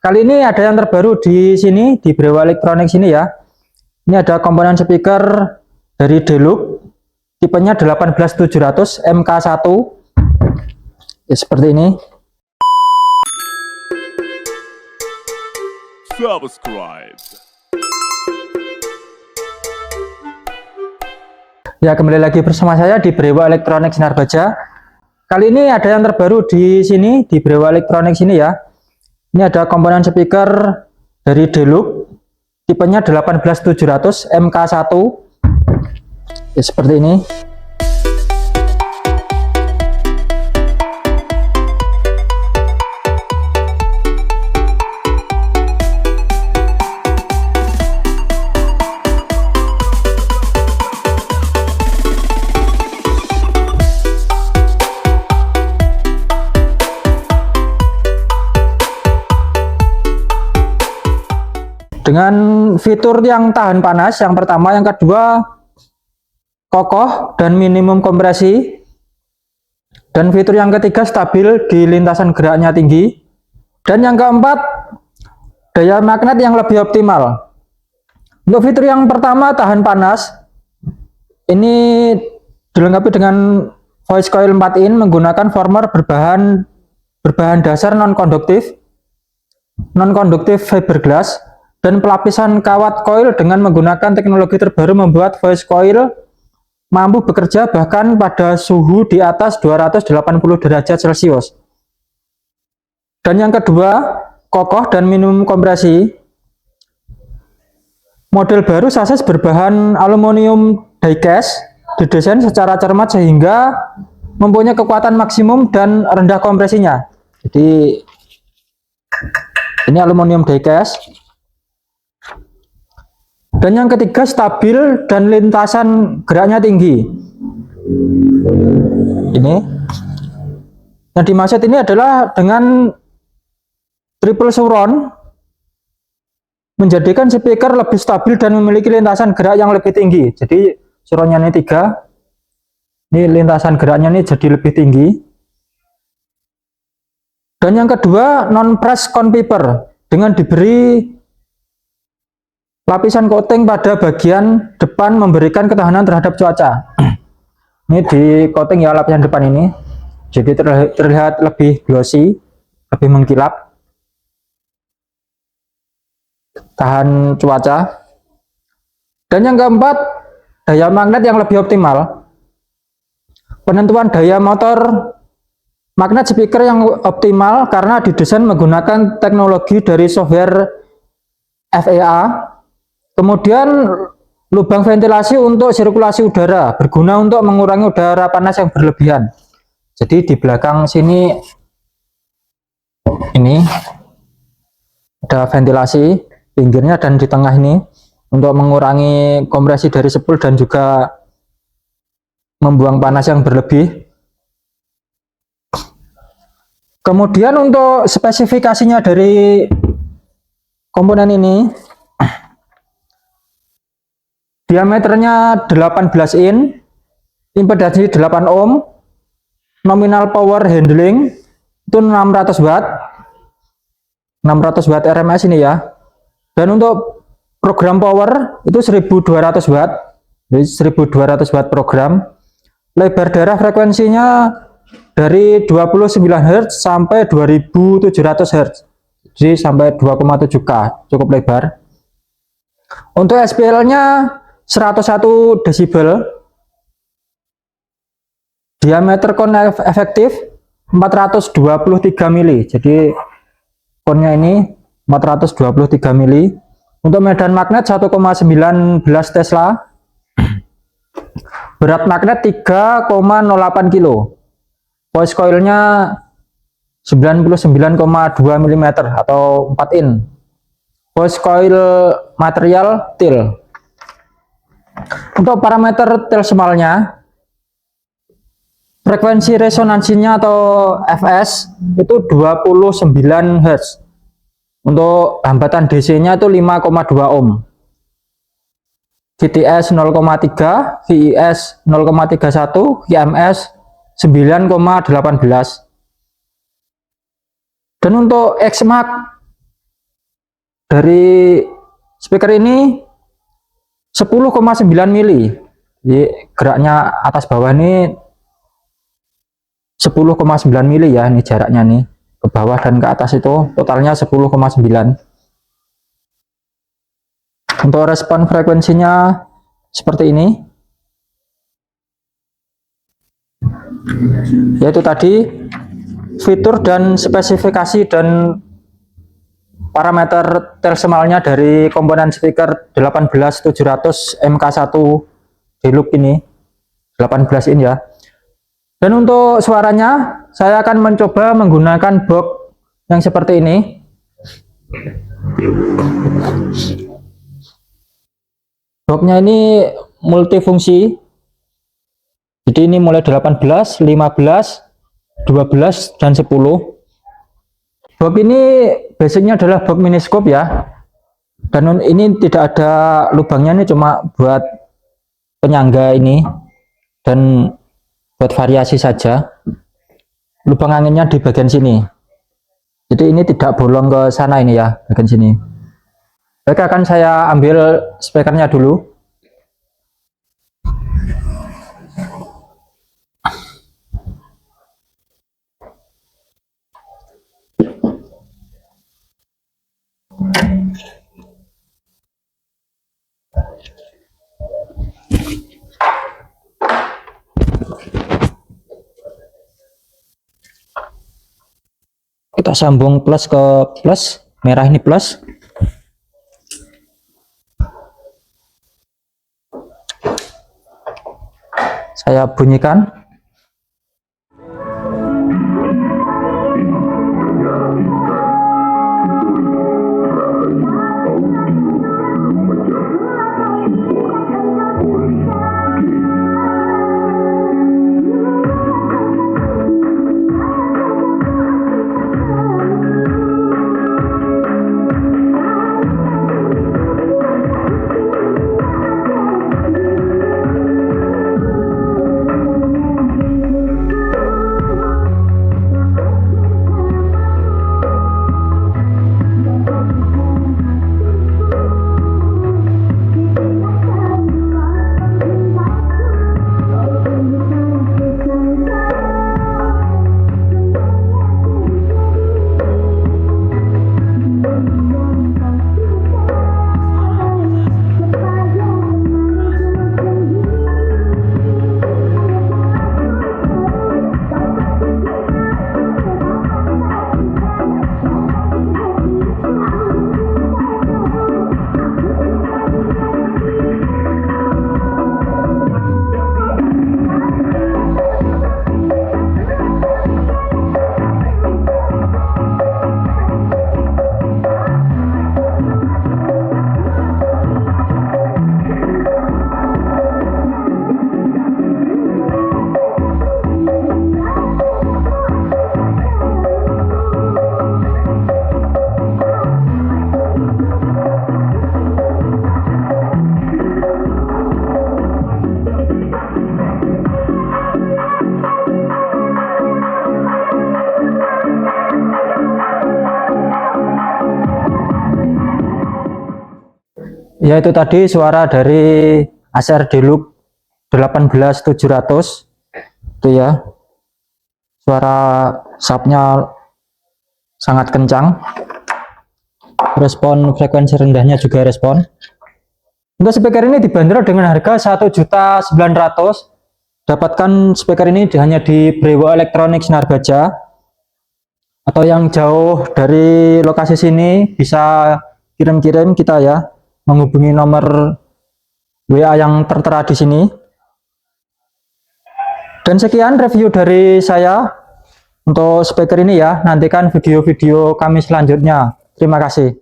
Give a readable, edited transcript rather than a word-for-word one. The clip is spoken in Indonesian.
Kali ini ada yang terbaru di sini, di Brewa Electronics ini ya. Ini ada komponen speaker dari Deluxe, tipenya 18700 MK1. Ya, seperti ini. Subscribe. Ya, kembali lagi bersama saya di Brewa Electronics Sinar Baja. Kali ini ada yang terbaru di sini, di Brewa Electronics ini ya. Ini ada komponen speaker dari Deluxe, tipenya 18700 MK1. Ya, seperti ini. Dengan fitur yang tahan panas, yang pertama, yang kedua kokoh dan minimum kompresi, dan fitur yang ketiga stabil di lintasan geraknya tinggi, dan yang keempat daya magnet yang lebih optimal. Untuk fitur yang pertama tahan panas, ini dilengkapi dengan voice coil 4 in menggunakan former berbahan dasar non-konduktif fiberglass, dan pelapisan kawat coil dengan menggunakan teknologi terbaru membuat voice coil mampu bekerja bahkan pada suhu di atas 280 derajat Celcius. Dan yang kedua, kokoh dan minimum kompresi. Model baru sasis berbahan aluminium diecast didesain secara cermat sehingga mempunyai kekuatan maksimum dan rendah kompresinya. Jadi ini aluminium diecast. Dan yang ketiga stabil dan lintasan geraknya tinggi. Ini yang dimaksud ini adalah dengan triple surround menjadikan speaker lebih stabil dan memiliki lintasan gerak yang lebih tinggi. Jadi surroundnya ini 3, ini lintasan geraknya ini jadi lebih tinggi. Dan yang kedua non press cone paper dengan diberi lapisan coating pada bagian depan memberikan ketahanan terhadap cuaca. Ini di coating ya lapisan depan ini, jadi terlihat lebih glossy, lebih mengkilap, tahan cuaca. Dan yang keempat, daya magnet yang lebih optimal. Penentuan daya motor magnet speaker yang optimal karena didesain menggunakan teknologi dari software FEA. Kemudian lubang ventilasi untuk sirkulasi udara, berguna untuk mengurangi udara panas yang berlebihan. Jadi di belakang sini ini ada ventilasi pinggirnya dan di tengah ini untuk mengurangi kompresi dari spool dan juga membuang panas yang berlebih. Kemudian untuk spesifikasinya dari komponen ini, diameternya 18 in, impedansi 8 ohm, nominal power handling itu 600 watt RMS ini ya. Dan untuk program power itu 1200 watt, jadi 1200 watt program. Lebar darah frekuensinya dari 29 Hz sampai 2700 Hz, jadi sampai 2,7K, cukup lebar. Untuk SPL-nya 101 desibel, diameter cone efektif 423 mili, jadi cone-nya ini 423 mili. Untuk medan magnet 1,19 Tesla, berat magnet 3,08 kilo, voice coilnya 99,2 mm atau 4 in, voice coil material til. Untuk parameter telsemalnya, frekuensi resonansinya atau Fs itu 29 Hz. Untuk hambatan DC-nya itu 5,2 ohm. VTS 0,3, VIS 0,31, IMS 9,18. Dan untuk Xmax dari speaker ini 10,9 mili. Jadi geraknya atas bawah ini 10,9 mili ya, ini jaraknya nih ke bawah dan ke atas itu totalnya 10,9. Untuk respon frekuensinya seperti ini, yaitu tadi fitur dan spesifikasi dan parameter tersemalnya dari komponen speaker 18700 MK1 Deluxe ini, 18 in ya. Dan untuk suaranya saya akan mencoba menggunakan box yang seperti ini. Boxnya ini multifungsi, jadi ini mulai 18, 15, 12 dan 10. Box ini basicnya adalah box miniskop ya, dan ini tidak ada lubangnya, ini cuma buat penyangga ini dan buat variasi saja. Lubang anginnya di bagian sini, jadi ini tidak bolong ke sana ini ya, bagian sini. Oke, akan saya ambil speakernya dulu. Kita sambung plus ke plus, merah ini plus. Saya bunyikan. Yaitu tadi suara dari Acer Deluxe 18700 itu ya, suara subnya sangat kencang, respon frekuensi rendahnya juga respon. Untuk speaker ini dibanderol dengan harga 1.900.000. Dapatkan speaker ini hanya di Brewo Elektronik Sinarbaja, atau yang jauh dari lokasi sini bisa kirim-kirim kita ya, menghubungi nomor WA yang tertera di sini. Dan sekian review dari saya untuk speaker ini ya. Nantikan video-video kami selanjutnya. Terima kasih.